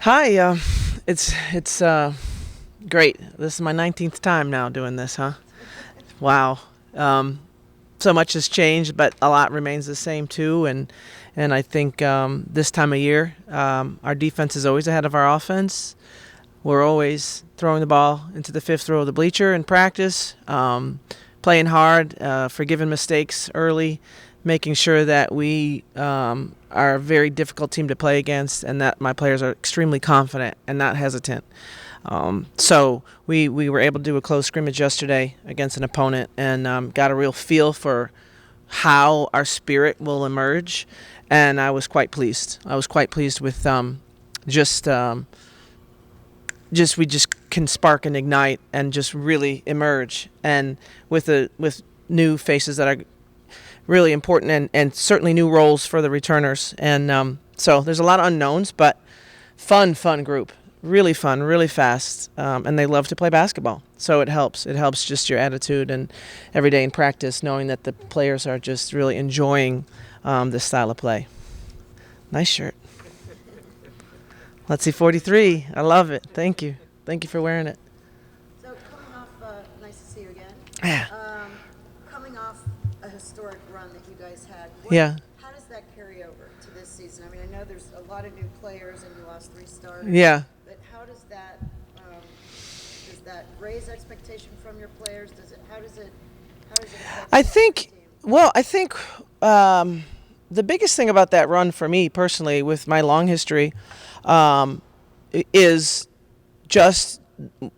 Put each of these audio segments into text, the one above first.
Hi, it's great. This is my 19th time now doing this, huh? Wow. Um, so much has changed, but a lot remains the same too. And I think this time of year, our defense is always ahead of our offense. We're always throwing the ball into the fifth row of the bleacher in practice, playing hard, forgiving mistakes early, making sure that we are a very difficult team to play against, and that my players are extremely confident and not hesitant. So we were able to do a close scrimmage yesterday against an opponent and got a real feel for how our spirit will emerge, and I was quite pleased. I was quite pleased with just just we just can spark and ignite and just really emerge, and with new faces that are really important, and certainly new roles for the returners. And so there's a lot of unknowns, but fun group, really fun, really fast, and they love to play basketball. So it helps just your attitude and every day in practice, knowing that the players are just really enjoying this style of play. Nice shirt. Let's see, 43. I love it. Thank you for wearing it. So coming off, nice to see you again. Yeah. Coming off a historic run that you guys had, Yeah. how does that carry over to this season? I mean, I know there's a lot of new players and you lost 3 starters. Yeah. But does that raise expectation from your players? How does it affect I the think, team? I think the biggest thing about that run for me personally, with my long history, is just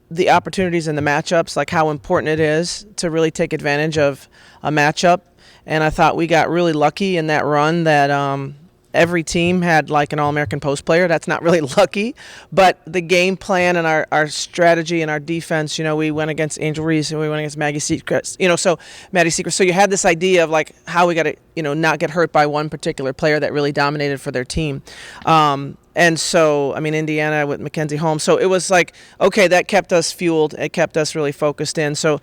the opportunities and the matchups, like how important it is to really take advantage of a matchup. And I thought we got really lucky in that run that every team had like an All-American post player. That's not really lucky, but the game plan and our strategy and our defense, we went against Angel Reese and we went against Maggie Secrets, so Maddie Secrets. So you had this idea of like how we got to, not get hurt by one particular player that really dominated for their team. And so, I mean, Indiana with Mackenzie Holmes. So it was like, okay, that kept us fueled. It kept us really focused in. So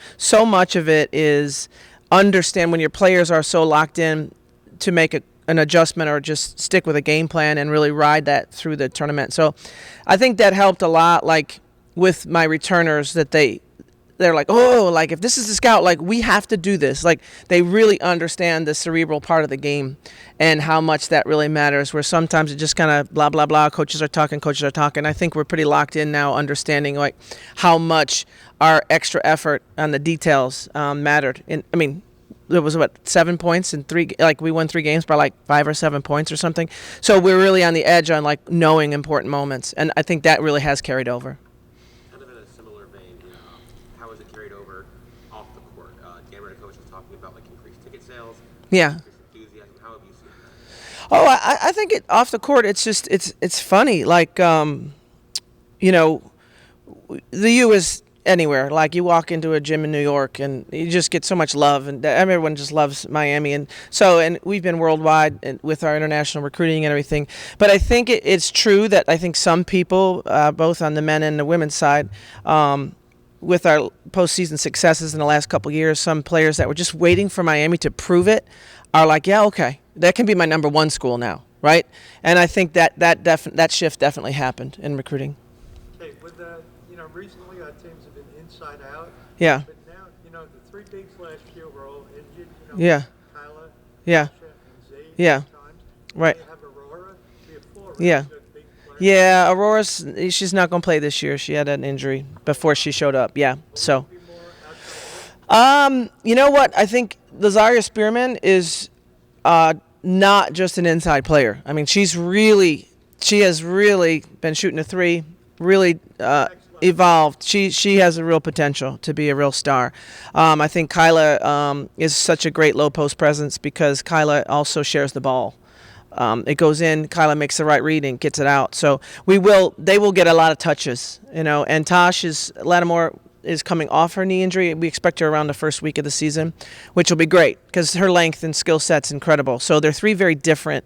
much of it is understand when your players are so locked in to make an adjustment or just stick with a game plan and really ride that through the tournament. So I think that helped a lot, like with my returners, that they're like, oh, like if this is the scout, like we have to do this. Like they really understand the cerebral part of the game and how much that really matters, where sometimes it just kind of blah, blah, blah. Coaches are talking. I think we're pretty locked in now, understanding like how much our extra effort on the details mattered. I mean, there was 7 points in 3, like we won 3 games by like 5 or 7 points or something. So we're really on the edge on like knowing important moments. And I think that really has carried over. Kind of in a similar vein, how has it carried over off the court? Dan Ritter coach was talking about like increased ticket sales, Yeah. increased enthusiasm. How have you seen that? Oh, I think it off the court. It's just it's funny. Like the U is anywhere. Like you walk into a gym in New York and you just get so much love, and everyone just loves Miami. And we've been worldwide with our international recruiting and everything. But I think it's true that I think some people, both on the men and the women's side, with our postseason successes in the last couple of years, some players that were just waiting for Miami to prove it are like, yeah, okay, that can be my number one school now, right? And I think that shift definitely happened in recruiting. Okay, with recently our teams have been inside out. Yeah. But now, the 3 bigs last year were all injured. Yeah. Kyla, Yeah. Tasha, and Zay Yeah. times. Right. We have Aurora. We have 4 Yeah. really good big players. Yeah, she's not going to play this year. She had an injury before she showed up. Yeah. So, Be more outside. you know what? I think Lazaria Spearman is not just an inside player. I mean, she has really been shooting a 3, really evolved. She has a real potential to be a real star. I think Kyla is such a great low post presence because Kyla also shares the ball. It goes in, Kyla makes the right read and gets it out. So they will get a lot of touches, and Lattimore is coming off her knee injury. We expect her around the first week of the season, which will be great because her length and skill set's incredible. So they're 3 very different.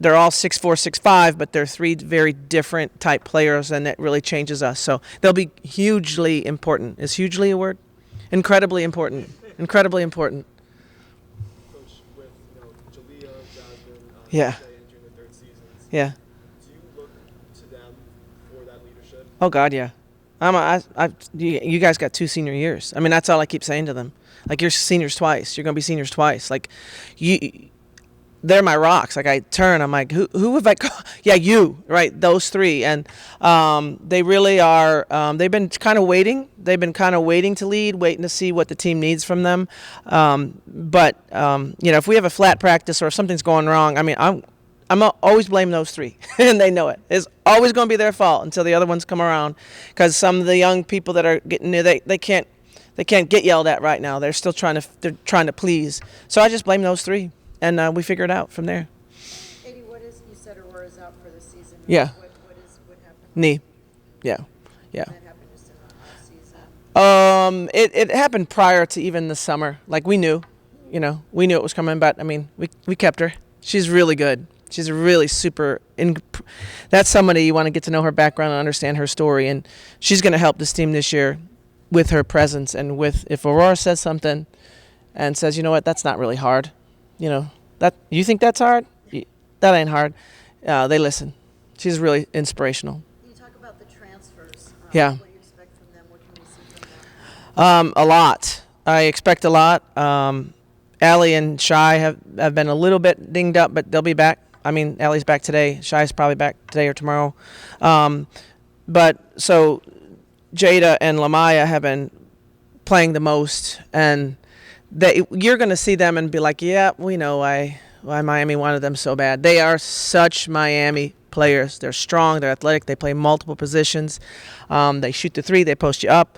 They're all 6'4", 6'5", but they're 3 very different type players, and it really changes us. So they'll be hugely important. Is hugely a word? Incredibly important. Incredibly important. Coach, with Jalea, Jasmine, Yeah. Jay entering the 3rd seasons, Yeah. do you look to Oh God, yeah. You guys got 2 senior years. I mean, that's all I keep saying to them. Like, you're seniors twice. You're gonna be seniors twice. Like, you, they're my rocks. Like, I turn, I'm like, who have I? Yeah, you, right? Those three, and they really are. They've been kind of waiting. They've been kind of waiting to lead, waiting to see what the team needs from them. But if we have a flat practice or if something's going wrong, I mean, I'm always blame those three, and they know it. It's always going to be their fault until the other ones come around, because some of the young people that are getting new, they can't get yelled at right now. They're still trying to please. So I just blame those three, and we figure it out from there. Katie, you said Aurora is out for the season. Yeah. What happened? Knee. Yeah. That happened just in the off season. It happened prior to even the summer. Like, we knew it was coming, but I mean, we kept her. She's really good. She's really super. That's somebody you want to get to know her background and understand her story, and she's going to help this team this year with her presence and with, if Aurora says something and says, you know what, that's not really hard, that you think that's hard, that ain't hard. They listen. She's really inspirational. You talk about the transfers. Yeah. What do you expect from them? What can we see from them? A lot. I expect a lot. Allie and Shy have been a little bit dinged up, but they'll be back. I mean, Allie's back today. Shy's probably back today or tomorrow. But so Jada and Lamaya have been playing the most, and you're going to see them and be like, yeah, we know why Miami wanted them so bad. They are such Miami players. They're strong. They're athletic. They play multiple positions. They shoot the three. They post you up.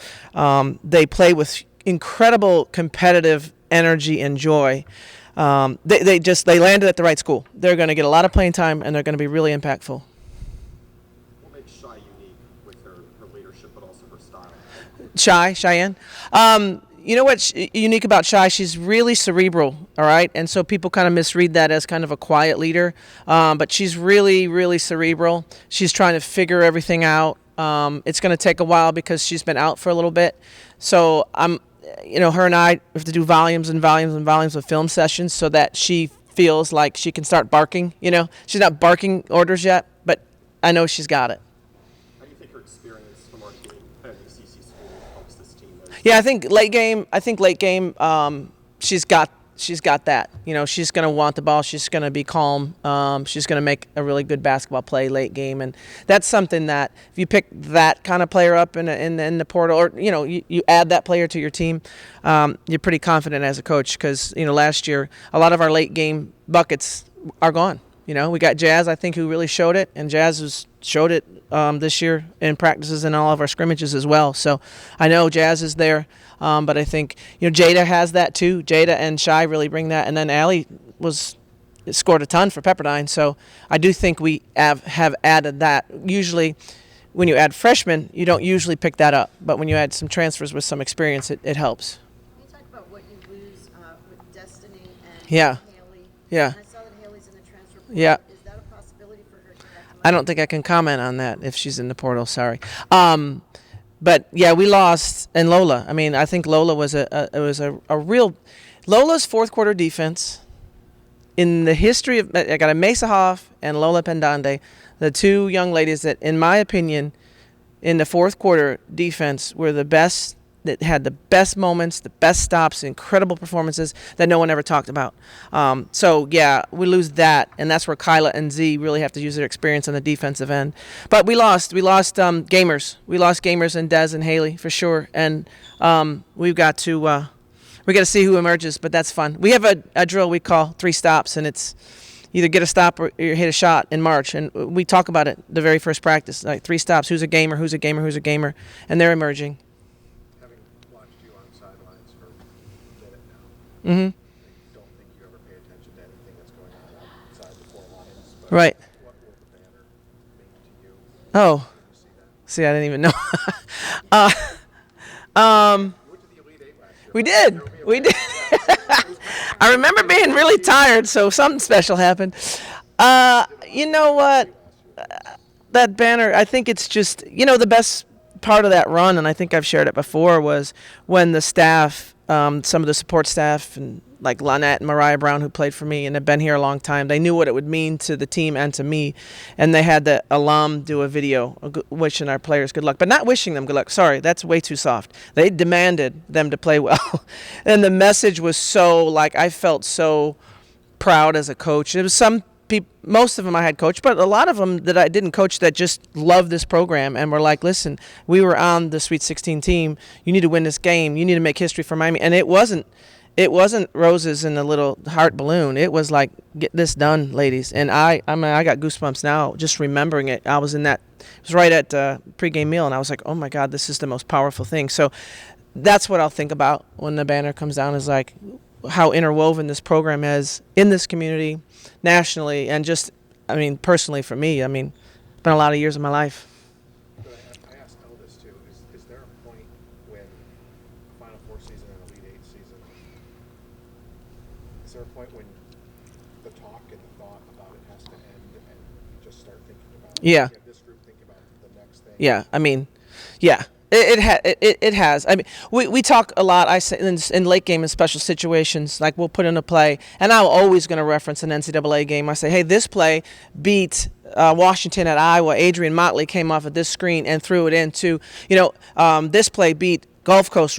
They play with incredible competitive energy and joy. They landed at the right school. They're going to get a lot of playing time, and they're going to be really impactful. What makes Shy unique with her leadership, but also her style? Cheyenne. You know what's unique about Shy? She's really cerebral, all right? And so people kind of misread that as kind of a quiet leader. But she's really, really cerebral. She's trying to figure everything out. It's going to take a while because she's been out for a little bit. So her and I have to do volumes and volumes and volumes of film sessions so that she feels like she can start barking. She's not barking orders yet, but I know she's got it. How do you think her experience from our team at the UCC school helps this team? Yeah, I think late game. She's got that. She's going to want the ball. She's going to be calm. She's going to make a really good basketball play late game, and that's something that if you pick that kind of player up in the portal, or you add that player to your team, you're pretty confident as a coach, because last year a lot of our late game buckets are gone. We got Jazz, I think, who really showed it, and Jazz showed it this year in practices and all of our scrimmages as well. So I know Jazz is there, but I think Jada has that too. Jada and Shy really bring that, and then Allie scored a ton for Pepperdine. So I do think we have added that. Usually, when you add freshmen, you don't usually pick that up, but when you add some transfers with some experience, it helps. Can you talk about what you lose with Destiny and Yeah. Haley? Yeah. I saw that Haley's in the transfer portal. Yeah. Is that a possibility for her to come back? I don't think I can comment on that if she's in the portal. Sorry. But yeah, we lost, and Lola. I mean, I think Lola was a real Lola's fourth quarter defense in the history of. I got a Mesa Hoff and Lola Pendande, the two young ladies that, in my opinion, in the fourth quarter defense were the best. That had the best moments, the best stops, incredible performances that no one ever talked about. So, yeah, we lose that, and that's where Kyla and Z really have to use their experience on the defensive end. But we lost gamers. We lost gamers and Des and Haley for sure, and we've got to see who emerges, but that's fun. We have a drill we call 3 stops, and it's either get a stop or hit a shot in March, and we talk about it the very first practice, like 3 stops, who's a gamer, who's a gamer, who's a gamer, and they're emerging. Having watched you on sidelines for a minute now, Mm-hmm. I don't think you ever pay attention to anything that's going on outside the 4 lines. But Right. what will the banner mean to you? Oh, When you see that? see, I didn't even know. You went to the Elite 8 last year. We did. We did. I remember being really tired, so something special happened. You know what? That banner, I think it's just, the best part of that run, and I think I've shared it before, was when the staff, some of the support staff and like Lynette and Mariah Brown, who played for me and have been here a long time. They knew what it would mean to the team and to me, and they had the alum do a video wishing our players good luck, but not wishing them good luck. Sorry, that's way too soft. They demanded them to play well, and the message was so, like, I felt so proud as a coach. It was some people, most of them I had coached, but a lot of them that I didn't coach that just loved this program and were like, listen, we were on the Sweet 16 team. You need to win this game. You need to make history for Miami. And it wasn't roses in a little heart balloon. It was like, get this done, ladies. And I mean, I got goosebumps now just remembering it. I was in that, it was right at pregame meal, and I was like, oh my God, this is the most powerful thing. So that's what I'll think about when the banner comes down, is like how interwoven this program is in this community, nationally, and just, I mean, personally for me. I mean, it's been a lot of years of my life. But I asked Elle this too. Is there a point when Final Four season and Elite Eight season? Is there a point when the talk and the thought about it has to end, and you just start thinking about Yeah. You have this group think about the next thing? Yeah, I mean, yeah. It has. I mean, we talk a lot. I say in late game and special situations, like we'll put in a play, and I'm always going to reference an NCAA game. I say, hey, this play beat Washington at Iowa. Adrian Motley came off of this screen and threw it into, this play beat Gulf Coast